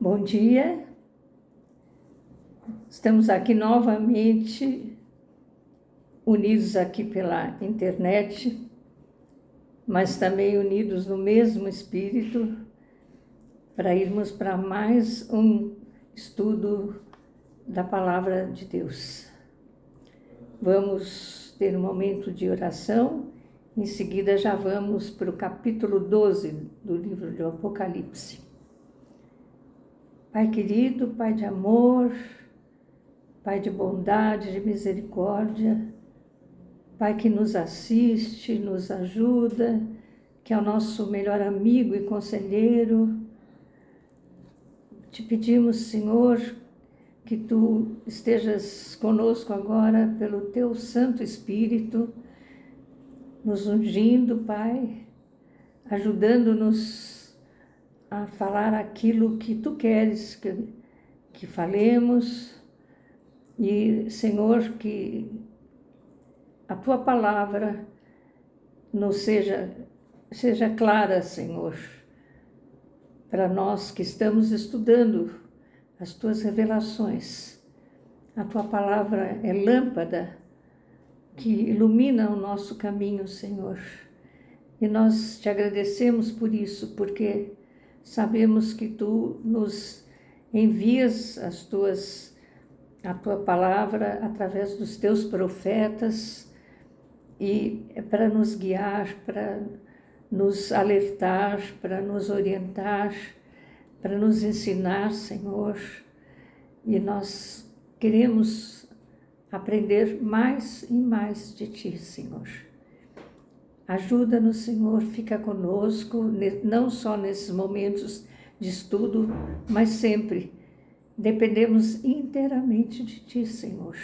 Bom dia, estamos aqui novamente, unidos aqui pela internet, mas também unidos no mesmo espírito, para irmos para mais um estudo da Palavra de Deus. Vamos ter um momento de oração, em seguida já vamos para o capítulo 12 do livro do Apocalipse. Pai querido, Pai de amor, Pai de bondade, de misericórdia, Pai que nos assiste, nos ajuda, que é o nosso melhor amigo e conselheiro, te pedimos, Senhor, que Tu estejas conosco agora pelo Teu Santo Espírito, nos ungindo, Pai, ajudando-nos a falar aquilo que Tu queres que falemos. E, Senhor, que a Tua palavra nos seja clara, Senhor, para nós que estamos estudando as Tuas revelações. A Tua palavra é lâmpada que ilumina o nosso caminho, Senhor. E nós Te agradecemos por isso, porque sabemos que Tu nos envias a Tua palavra através dos Teus profetas e é para nos guiar, para nos alertar, para nos orientar, para nos ensinar, Senhor. E nós queremos aprender mais e mais de Ti, Senhor. Ajuda-nos, Senhor, fica conosco, não só nesses momentos de estudo, mas sempre. Dependemos inteiramente de Ti, Senhor.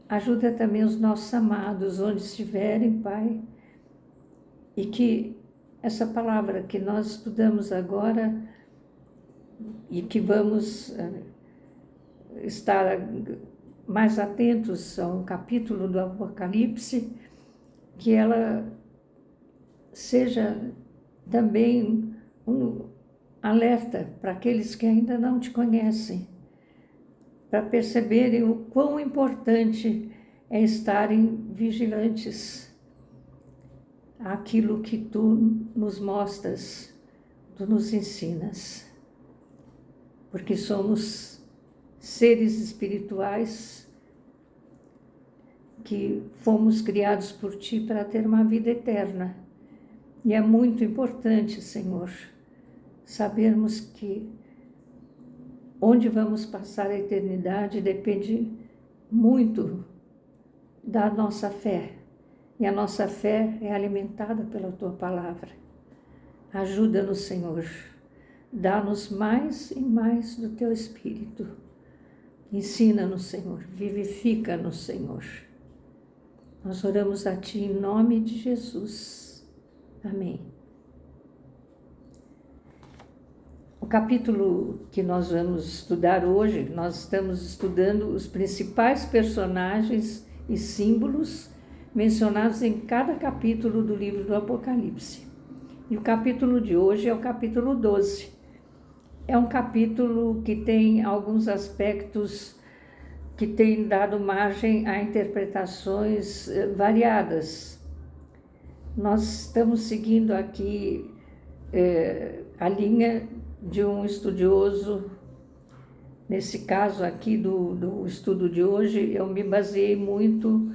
Ajuda também os nossos amados, onde estiverem, Pai, e que essa palavra que nós estudamos agora e que vamos estar mais atentos a um capítulo do Apocalipse, que ela seja também um alerta para aqueles que ainda não Te conhecem, para perceberem o quão importante é estarem vigilantes àquilo que Tu nos mostras, Tu nos ensinas, porque somos seres espirituais que fomos criados por Ti para ter uma vida eterna. E é muito importante, Senhor, sabermos que onde vamos passar a eternidade depende muito da nossa fé. E a nossa fé é alimentada pela Tua palavra. Ajuda-nos, Senhor. Dá-nos mais e mais do Teu Espírito. Ensina-nos, Senhor. Vivifica-nos, Senhor. Nós oramos a Ti em nome de Jesus. Amém. O capítulo que nós vamos estudar hoje, nós estamos estudando os principais personagens e símbolos mencionados em cada capítulo do livro do Apocalipse. E o capítulo de hoje é o capítulo 12. É um capítulo que tem alguns aspectos que têm dado margem a interpretações variadas. Nós estamos seguindo aqui a linha de um estudioso. Nesse caso aqui do estudo de hoje, eu me baseei muito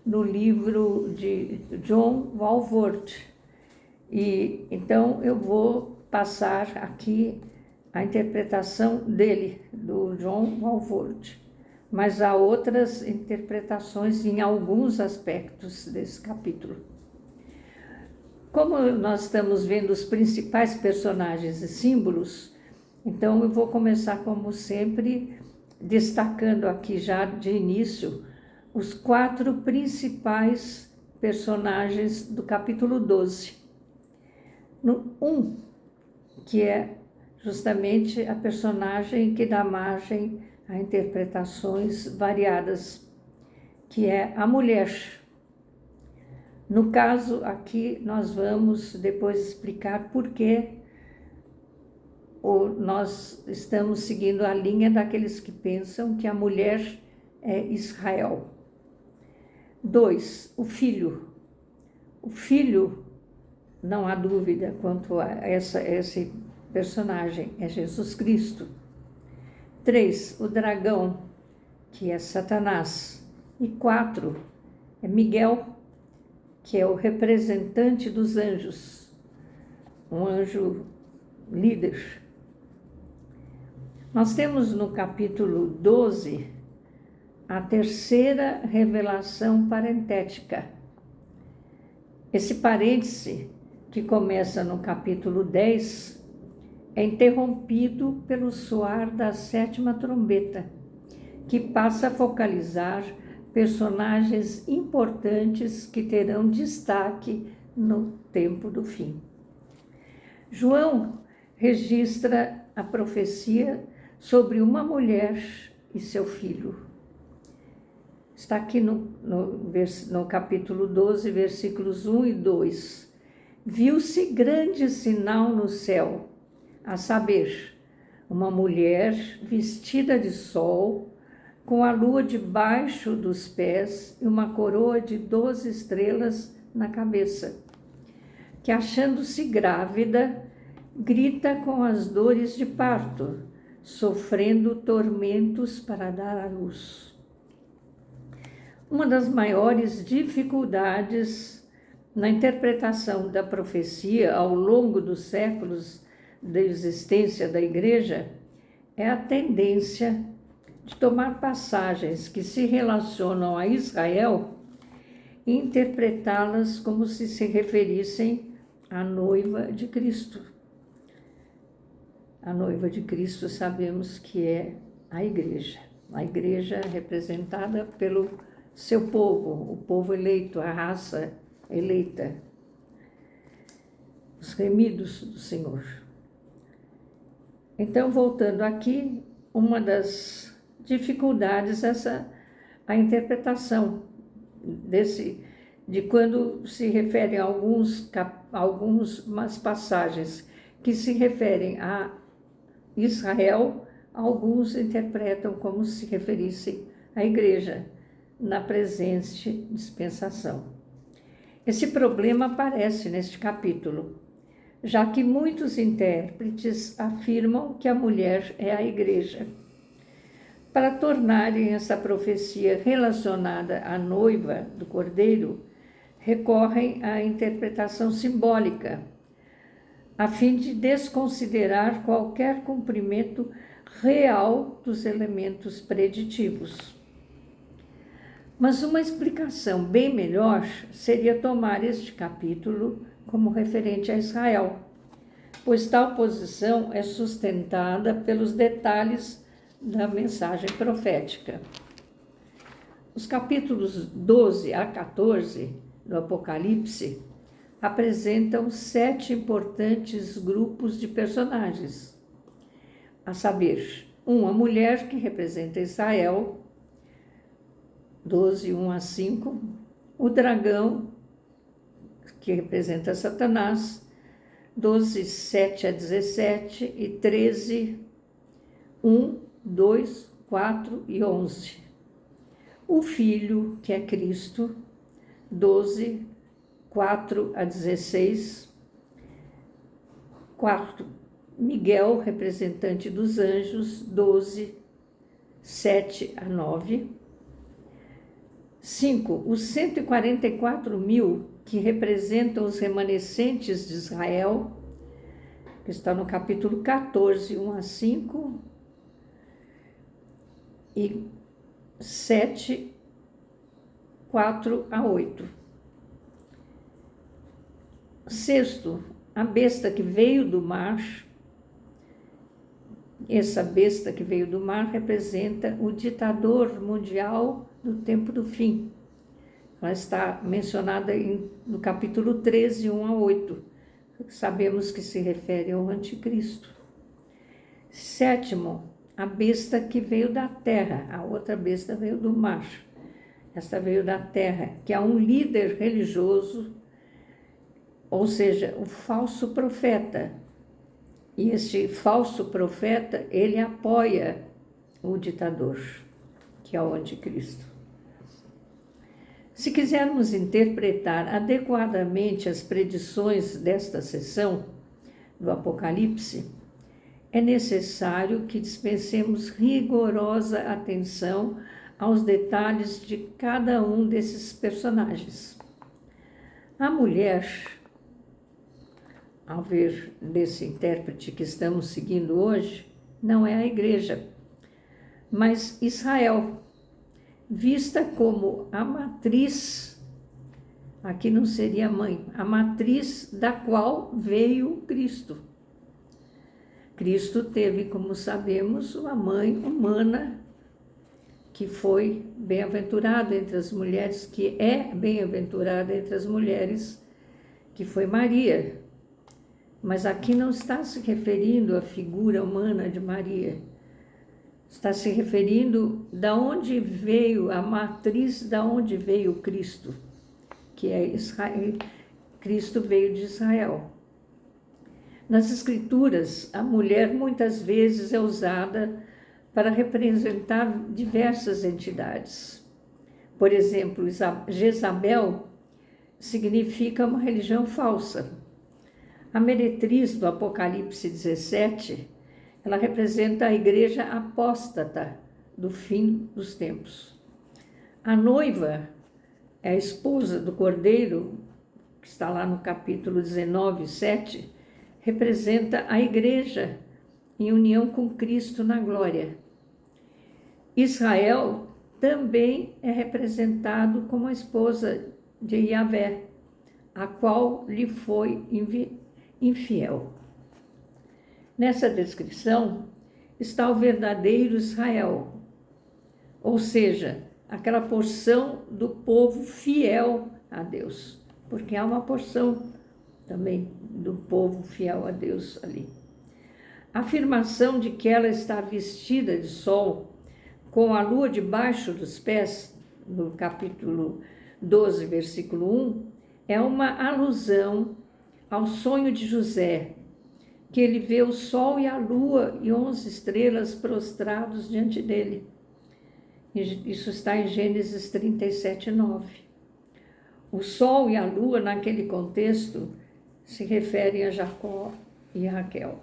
no livro de John Walvoord. E então eu vou passar aqui a interpretação dele, do John Walvoord. Mas há outras interpretações em alguns aspectos desse capítulo. Como nós estamos vendo os principais personagens e símbolos, então eu vou começar, como sempre, destacando aqui já de início os 4 principais personagens do capítulo 12. No 1, que é justamente a personagem que dá margem a interpretações variadas, que é a mulher. No caso aqui, nós vamos depois explicar por que ou nós estamos seguindo a linha daqueles que pensam que a mulher é Israel. 2, o filho. O filho, não há dúvida quanto a esse personagem, é Jesus Cristo. 3, o dragão, que é Satanás. E 4, é Miguel, que é o representante dos anjos, um anjo líder. Nós temos no capítulo 12 a terceira revelação parentética. Esse parêntese, que começa no capítulo 10, é interrompido pelo soar da 7ª trombeta, que passa a focalizar personagens importantes que terão destaque no tempo do fim. João registra a profecia sobre uma mulher e seu filho. Está aqui no capítulo 12, versículos 1 e 2. Viu-se grande sinal no céu, a saber, uma mulher vestida de sol, com a lua debaixo dos pés e uma coroa de 12 estrelas na cabeça, que, achando-se grávida, grita com as dores de parto, sofrendo tormentos para dar à luz. Uma das maiores dificuldades na interpretação da profecia ao longo dos séculos da existência da Igreja é a tendência de tomar passagens que se relacionam a Israel e interpretá-las como se referissem à noiva de Cristo. A noiva de Cristo sabemos que é a Igreja representada pelo seu povo, o povo eleito, a raça eleita, os remidos do Senhor. Então, voltando aqui, uma das dificuldades a interpretação de quando se refere a algumas passagens que se referem a Israel, alguns interpretam como se referissem à Igreja na presente dispensação. Esse problema aparece neste capítulo, já que muitos intérpretes afirmam que a mulher é a Igreja. Para tornarem essa profecia relacionada à noiva do Cordeiro, recorrem à interpretação simbólica, a fim de desconsiderar qualquer cumprimento real dos elementos preditivos. Mas uma explicação bem melhor seria tomar este capítulo como referente a Israel, pois tal posição é sustentada pelos detalhes da mensagem profética. Os capítulos 12 a 14 do Apocalipse apresentam 7 importantes grupos de personagens, a saber, a mulher que representa Israel, 12, 1 a 5, o dragão, que representa Satanás, 12, 7 a 17 e 13, 1, 2, 4 e 11. O Filho, que é Cristo, 12, 4 a 16. 4, Miguel, representante dos anjos, 12, 7 a 9. 5, os 144.000 que representam os remanescentes de Israel, que está no capítulo 14, 1 a 5, e 7, 4 a 8. 6, a besta que veio do mar. Essa besta que veio do mar representa o ditador mundial do tempo do fim. Ela está mencionada no capítulo 13, 1 a 8. Sabemos que se refere ao anticristo. 7, a besta que veio da terra. A outra besta veio do mar. Esta veio da terra, que é um líder religioso, ou seja, o falso profeta, E este falso profeta, ele apoia o ditador, que é o anticristo. Se quisermos interpretar adequadamente as predições desta sessão do Apocalipse, é necessário que dispensemos rigorosa atenção aos detalhes de cada um desses personagens. A mulher, ao ver desse intérprete que estamos seguindo hoje, não é a igreja, mas Israel, vista como a matriz, aqui não seria a mãe, a matriz da qual veio Cristo. Cristo teve, como sabemos, uma mãe humana que foi bem-aventurada entre as mulheres, que é bem-aventurada entre as mulheres, que foi Maria. Mas aqui não está se referindo à figura humana de Maria. Está se referindo da onde veio, a matriz da onde veio Cristo, que é Israel. Cristo veio de Israel. Nas Escrituras, a mulher muitas vezes é usada para representar diversas entidades. Por exemplo, Jezabel significa uma religião falsa. A meretriz do Apocalipse 17, ela representa a igreja apóstata do fim dos tempos. A noiva é a esposa do Cordeiro, que está lá no capítulo 19, 7, representa a igreja em união com Cristo na glória. Israel também é representado como a esposa de Yahvé, a qual lhe foi infiel. Nessa descrição está o verdadeiro Israel, ou seja, aquela porção do povo fiel a Deus, porque há uma porção também do povo fiel a Deus ali. A afirmação de que ela está vestida de sol, com a lua debaixo dos pés, no capítulo 12, versículo 1, é uma alusão ao sonho de José, que ele vê o sol e a lua e 11 estrelas prostrados diante dele. Isso está em Gênesis 37, 9. O sol e a lua, naquele contexto, se referem a Jacó e a Raquel.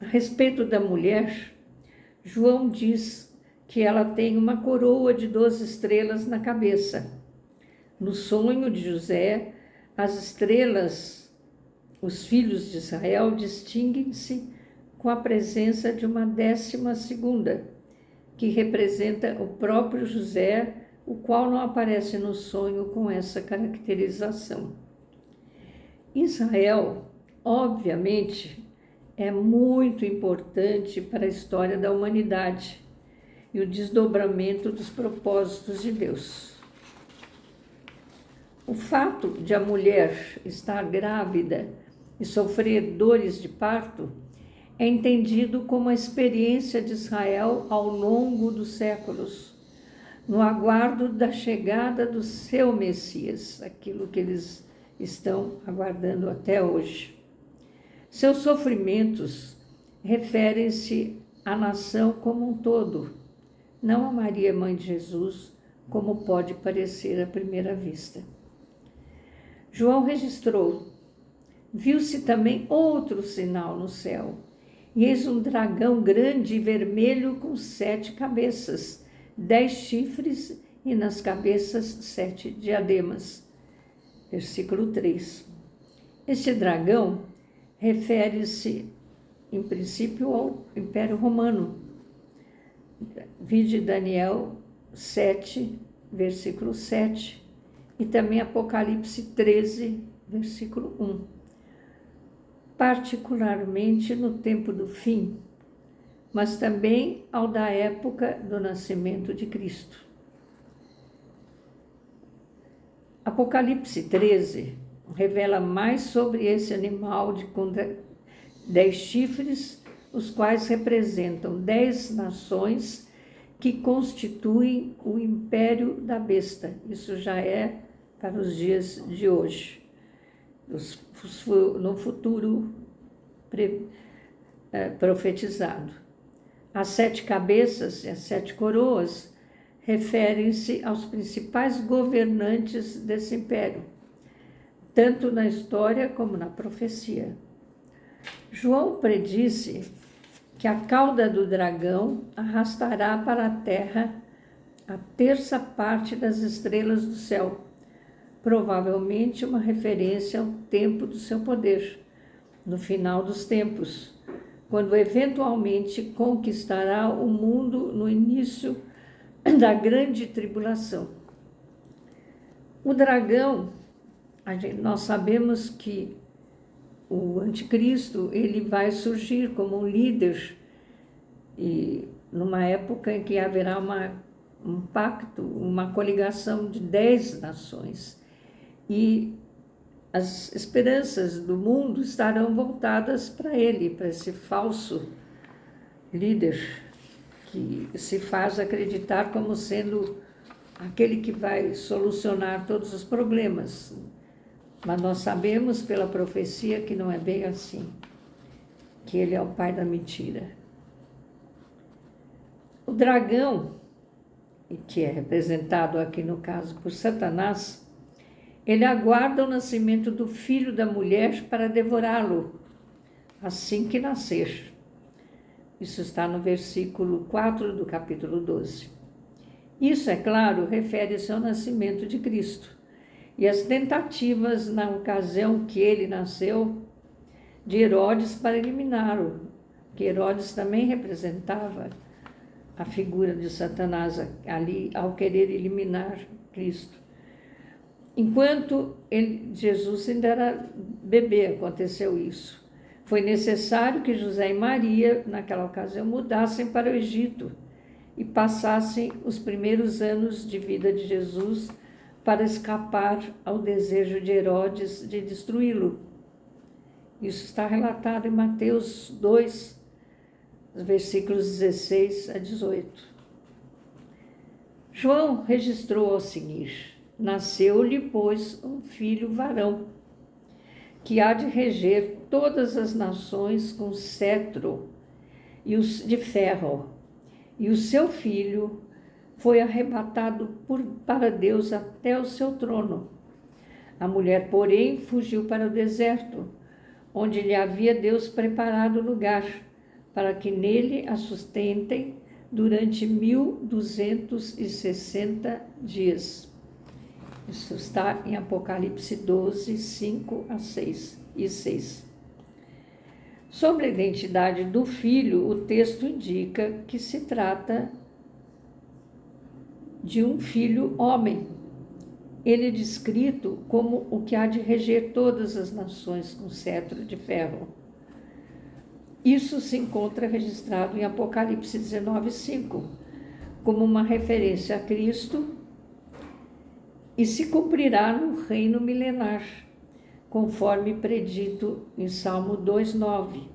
A respeito da mulher, João diz que ela tem uma coroa de 12 estrelas na cabeça. No sonho de José, as estrelas, os filhos de Israel, distinguem-se com a presença de uma 12ª, que representa o próprio José, o qual não aparece no sonho com essa caracterização. Israel, obviamente, é muito importante para a história da humanidade e o desdobramento dos propósitos de Deus. O fato de a mulher estar grávida e sofrer dores de parto é entendido como a experiência de Israel ao longo dos séculos, no aguardo da chegada do seu Messias, aquilo que eles estão aguardando até hoje. Seus sofrimentos referem-se à nação como um todo, não a Maria, mãe de Jesus, como pode parecer à primeira vista. João registrou: viu-se também outro sinal no céu, e eis um dragão grande e vermelho com 7 cabeças, 10 chifres e nas cabeças 7 diademas. Versículo 3. Este dragão refere-se, em princípio, ao Império Romano. Vide Daniel 7, versículo 7, e também Apocalipse 13, versículo 1. Particularmente no tempo do fim, mas também ao da época do nascimento de Cristo. Apocalipse 13 revela mais sobre esse animal com 10 chifres, os quais representam 10 nações que constituem o império da besta. Isso já é para os dias de hoje. No futuro, profetizado. As 7 cabeças e as 7 coroas referem-se aos principais governantes desse império, tanto na história como na profecia. João predisse que a cauda do dragão arrastará para a terra a 1/3 parte das estrelas do céu, provavelmente uma referência ao tempo do seu poder, no final dos tempos, quando eventualmente conquistará o mundo no início da grande tribulação. O dragão, nós sabemos que o anticristo ele vai surgir como um líder e numa época em que haverá um pacto, uma coligação de 10 nações. E as esperanças do mundo estarão voltadas para ele, para esse falso líder que se faz acreditar como sendo aquele que vai solucionar todos os problemas. Mas nós sabemos pela profecia que não é bem assim, que ele é o pai da mentira. O dragão, que é representado aqui no caso por Satanás, ele aguarda o nascimento do filho da mulher para devorá-lo, assim que nascer. Isso está no versículo 4 do capítulo 12. Isso, é claro, refere-se ao nascimento de Cristo e as tentativas na ocasião que ele nasceu de Herodes para eliminá-lo, que Herodes também representava a figura de Satanás ali ao querer eliminar Cristo. Enquanto Jesus ainda era bebê, aconteceu isso. Foi necessário que José e Maria, naquela ocasião, mudassem para o Egito e passassem os primeiros anos de vida de Jesus para escapar ao desejo de Herodes de destruí-lo. Isso está relatado em Mateus 2, versículos 16 a 18. João registrou ao seguir: nasceu-lhe, pois, um filho varão, que há de reger todas as nações com cetro de ferro, e o seu filho foi arrebatado para Deus até o seu trono. A mulher, porém, fugiu para o deserto, onde lhe havia Deus preparado lugar, para que nele a sustentem durante 1260 dias. Isso está em Apocalipse 12, 5 a 6 e 6. Sobre a identidade do filho, o texto indica que se trata de um filho homem. Ele é descrito como o que há de reger todas as nações com cetro de ferro. Isso se encontra registrado em Apocalipse 19, 5, como uma referência a Cristo, e se cumprirá no reino milenar, conforme predito em Salmo 2:9.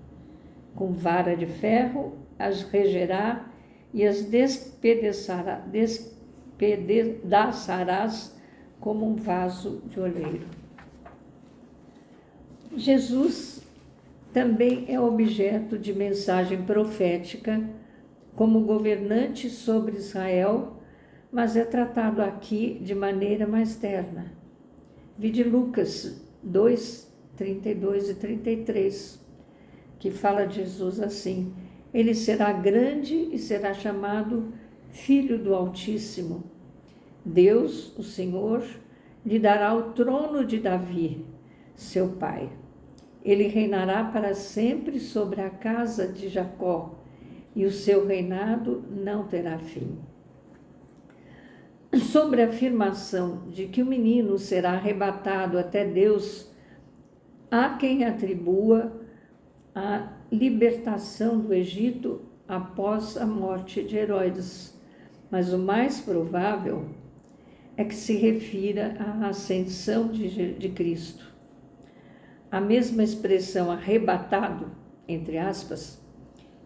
Com vara de ferro as regerá e as despedaçarás como um vaso de oleiro. Jesus também é objeto de mensagem profética como governante sobre Israel, mas é tratado aqui de maneira mais terna. Vide Lucas 2, 32 e 33, que fala de Jesus assim: ele será grande e será chamado Filho do Altíssimo. Deus, o Senhor, lhe dará o trono de Davi, seu pai. Ele reinará para sempre sobre a casa de Jacó, e o seu reinado não terá fim. Sobre a afirmação de que o menino será arrebatado até Deus, há quem atribua a libertação do Egito após a morte de Herodes, mas o mais provável é que se refira à ascensão de Cristo. A mesma expressão arrebatado, entre aspas,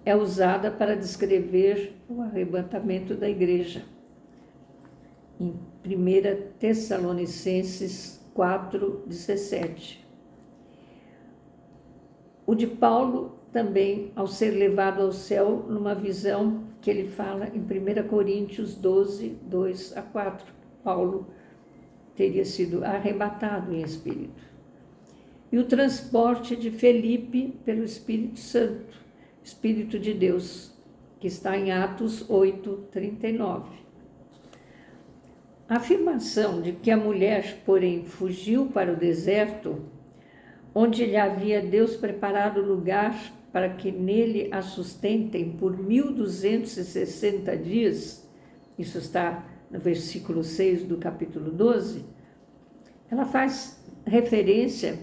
é usada para descrever o arrebatamento da igreja. Em 1 Tessalonicenses 4:17. O de Paulo também, ao ser levado ao céu, numa visão que ele fala em 1 Coríntios 12, 2 a 4. Paulo teria sido arrebatado em espírito. E o transporte de Felipe pelo Espírito Santo, Espírito de Deus, que está em Atos 8, 39. A afirmação de que a mulher, porém, fugiu para o deserto, onde lhe havia Deus preparado lugar para que nele a sustentem por 1260 dias, isso está no versículo 6 do capítulo 12, ela faz referência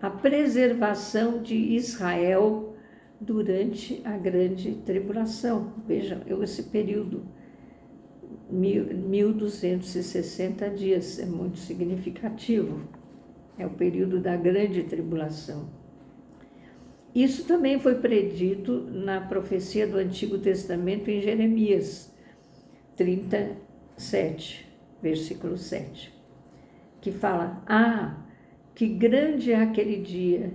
à preservação de Israel durante a grande tribulação. Vejam, esse período, 1260 dias, é muito significativo. É o período da grande tribulação. Isso também foi predito na profecia do Antigo Testamento em Jeremias 37, versículo 7, que fala: que grande é aquele dia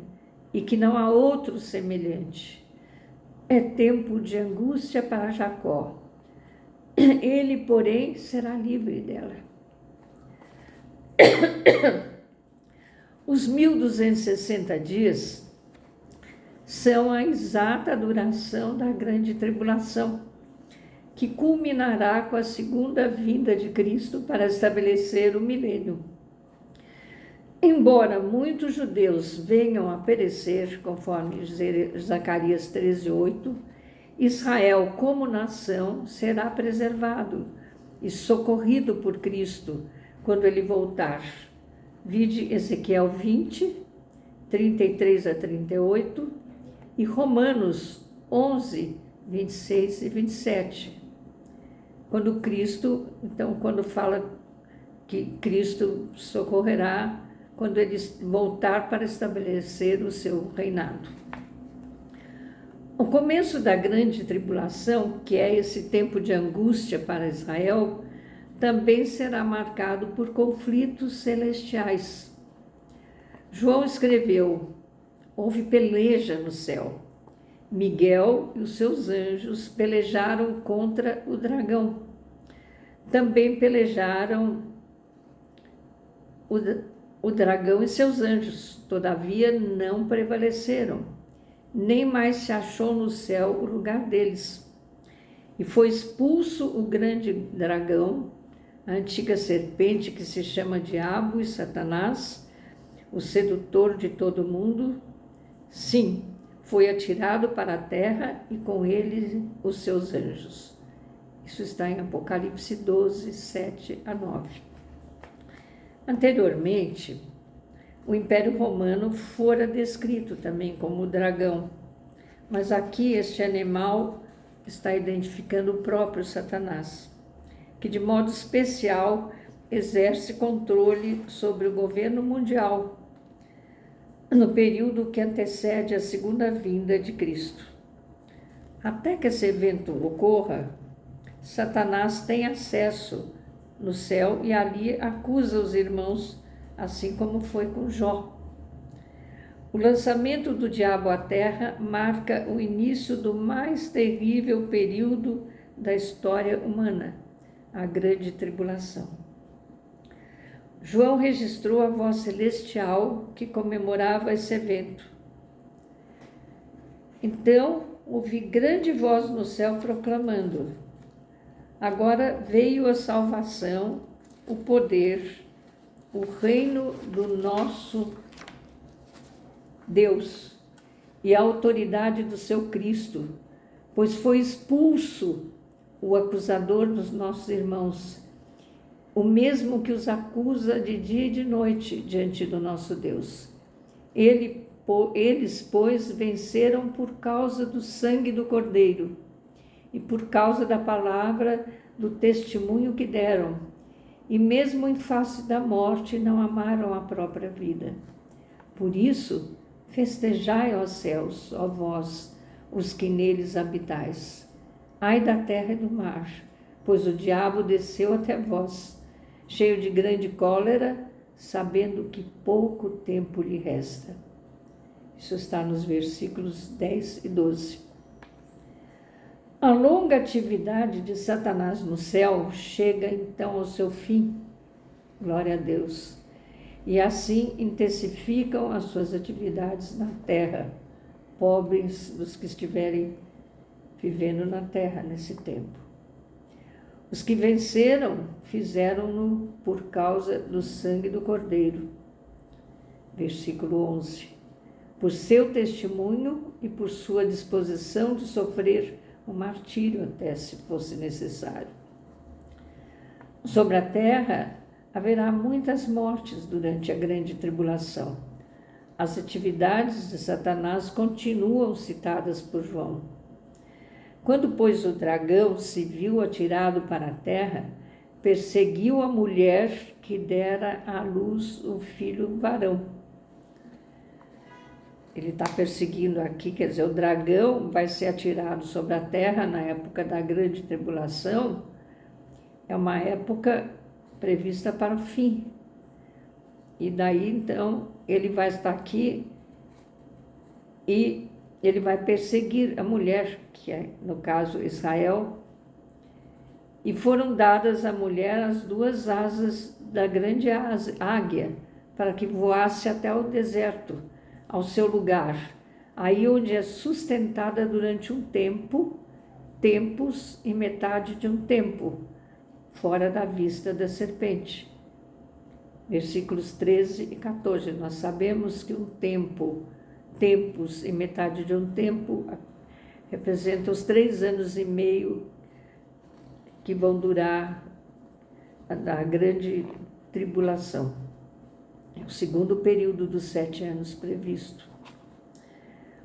e que não há outro semelhante. É tempo de angústia para Jacó. Ele, porém, será livre dela. Os 1260 dias são a exata duração da grande tribulação, que culminará com a segunda vinda de Cristo para estabelecer o milênio. Embora muitos judeus venham a perecer, conforme Zacarias 13:8, Israel como nação será preservado e socorrido por Cristo quando ele voltar. Vide Ezequiel 20, 33 a 38 e Romanos 11, 26 e 27. Quando fala que Cristo socorrerá quando ele voltar para estabelecer o seu reinado. O começo da grande tribulação, que é esse tempo de angústia para Israel, também será marcado por conflitos celestiais. João escreveu: houve peleja no céu. Miguel e os seus anjos pelejaram contra o dragão. Também pelejaram o dragão e seus anjos, todavia não prevaleceram, nem mais se achou no céu o lugar deles. E foi expulso o grande dragão, a antiga serpente que se chama Diabo e Satanás, o sedutor de todo mundo. Sim, foi atirado para a terra e com ele os seus anjos. Isso está em Apocalipse 12, 7 a 9. Anteriormente, o Império Romano fora descrito também como o dragão, mas aqui este animal está identificando o próprio Satanás, que de modo especial exerce controle sobre o governo mundial no período que antecede a segunda vinda de Cristo. Até que esse evento ocorra, Satanás tem acesso no céu e ali acusa os irmãos, assim como foi com Jó. O lançamento do diabo à terra marca o início do mais terrível período da história humana, a grande tribulação. João registrou a voz celestial que comemorava esse evento. Então, ouvi grande voz no céu proclamando: agora veio a salvação, o poder, o reino do nosso Deus e a autoridade do seu Cristo, pois foi expulso o acusador dos nossos irmãos, o mesmo que os acusa de dia e de noite diante do nosso Deus. Eles, pois, venceram por causa do sangue do Cordeiro e por causa da palavra do testemunho que deram, e mesmo em face da morte não amaram a própria vida. Por isso, festejai, ó céus, ó vós, os que neles habitais. Ai da terra e do mar, pois o diabo desceu até vós, cheio de grande cólera, sabendo que pouco tempo lhe resta. Isso está nos versículos 10 e 12. A longa atividade de Satanás no céu chega então ao seu fim, glória a Deus, e assim intensificam as suas atividades na terra, pobres dos que estiverem vivendo na terra nesse tempo. Os que venceram fizeram-no por causa do sangue do Cordeiro. Versículo 11. Por seu testemunho e por sua disposição de sofrer o martírio até se fosse necessário. Sobre a terra haverá muitas mortes durante a grande tribulação. As atividades de Satanás continuam citadas por João. Quando, pois, o dragão se viu atirado para a terra, perseguiu a mulher que dera à luz o filho varão. Ele está perseguindo aqui, quer dizer, o dragão vai ser atirado sobre a terra na época da grande tribulação. É uma época prevista para o fim. E daí, então, ele vai estar aqui e ele vai perseguir a mulher, que é, no caso, Israel. E foram dadas à mulher as duas asas da grande águia, para que voasse até o deserto, ao seu lugar, aí onde é sustentada durante um tempo, tempos e metade de um tempo, fora da vista da serpente. Versículos 13 e 14. Nós sabemos que um tempo, tempos e metade de um tempo, representa os 3 anos e meio que vão durar a grande tribulação. É o segundo período dos 7 anos previsto.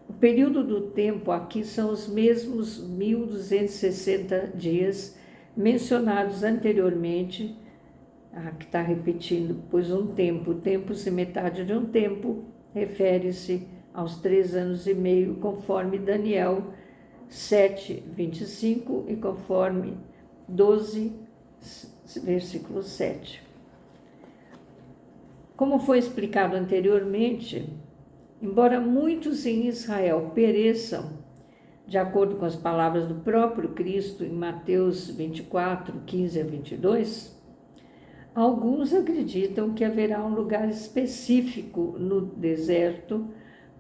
O período do tempo aqui são os mesmos 1260 dias mencionados anteriormente, que está repetindo, pois um tempo, tempos e metade de um tempo, refere-se aos 3 anos e meio, conforme Daniel 7, 25 e conforme 12, versículo 7. Como foi explicado anteriormente, embora muitos em Israel pereçam, de acordo com as palavras do próprio Cristo em Mateus 24, 15 a 22, alguns acreditam que haverá um lugar específico no deserto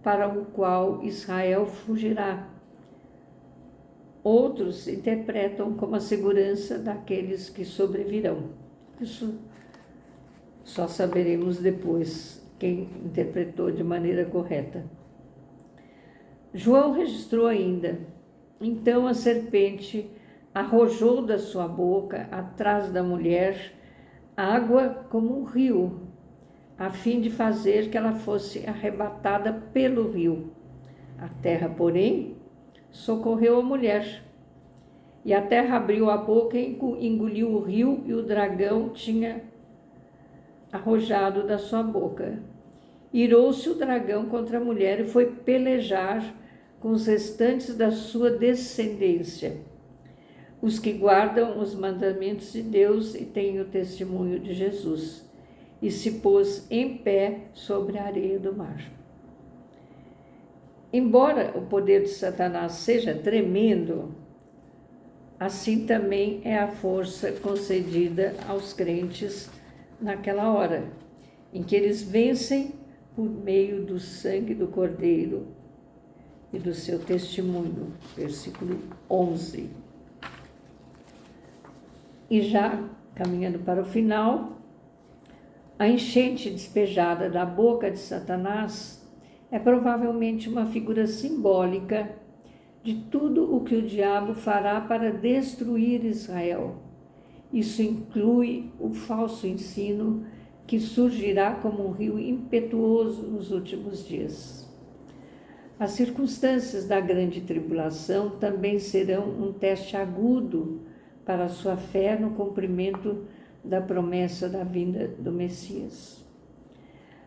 para o qual Israel fugirá. Outros interpretam como a segurança daqueles que sobrevirão. Isso só saberemos depois quem interpretou de maneira correta. João registrou ainda: então a serpente arrojou da sua boca, atrás da mulher, água como um rio, a fim de fazer que ela fosse arrebatada pelo rio. A terra, porém, socorreu a mulher. E a terra abriu a boca e engoliu o rio, e o dragão tinha arrojado da sua boca. Irou-se o dragão contra a mulher e foi pelejar com os restantes da sua descendência, os que guardam os mandamentos de Deus e têm o testemunho de Jesus, e se pôs em pé sobre a areia do mar. Embora o poder de Satanás seja tremendo, assim também é a força concedida aos crentes naquela hora, em que eles vencem por meio do sangue do Cordeiro e do seu testemunho. Versículo 11. E já caminhando para o final, a enchente despejada da boca de Satanás é provavelmente uma figura simbólica de tudo o que o diabo fará para destruir Israel. Isso inclui o falso ensino que surgirá como um rio impetuoso nos últimos dias. As circunstâncias da grande tribulação também serão um teste agudo para a sua fé no cumprimento da promessa da vinda do Messias.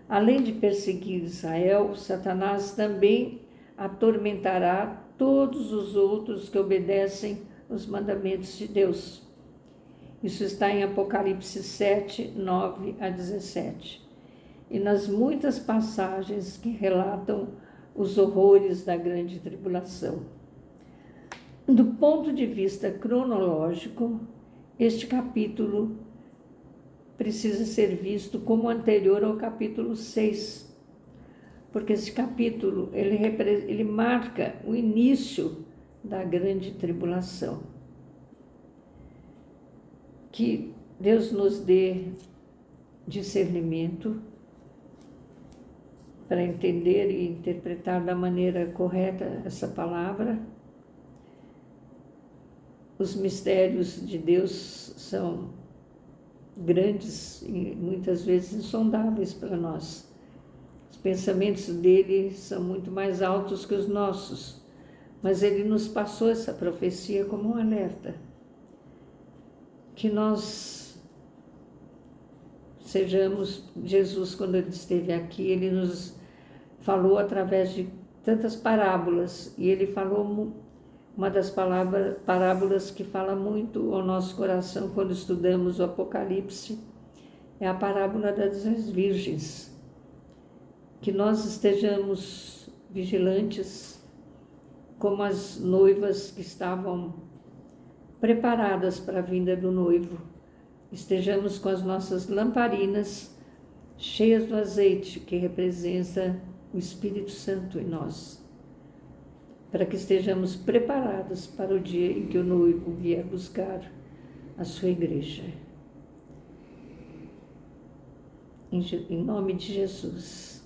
Além de perseguir Israel, Satanás também atormentará todos os outros que obedecem os mandamentos de Deus. Isso está em Apocalipse 7, 9 a 17. E nas muitas passagens que relatam os horrores da grande tribulação. Do ponto de vista cronológico, este capítulo precisa ser visto como anterior ao capítulo 6, porque esse capítulo ele marca o início da grande tribulação. Que Deus nos dê discernimento para entender e interpretar da maneira correta essa palavra. Os mistérios de Deus são grandes e muitas vezes insondáveis para nós. Os pensamentos dele são muito mais altos que os nossos, mas ele nos passou essa profecia como um alerta. Que nós sejamos, Jesus, quando ele esteve aqui, ele nos falou através de tantas parábolas, e ele falou uma das parábolas que fala muito ao nosso coração quando estudamos o Apocalipse, é a parábola das 10 virgens. Que nós estejamos vigilantes, como as noivas que estavam preparadas para a vinda do noivo. Estejamos com as nossas lamparinas cheias do azeite, que representa o Espírito Santo em nós, para que estejamos preparados para o dia em que o noivo vier buscar a sua igreja. Em nome de Jesus.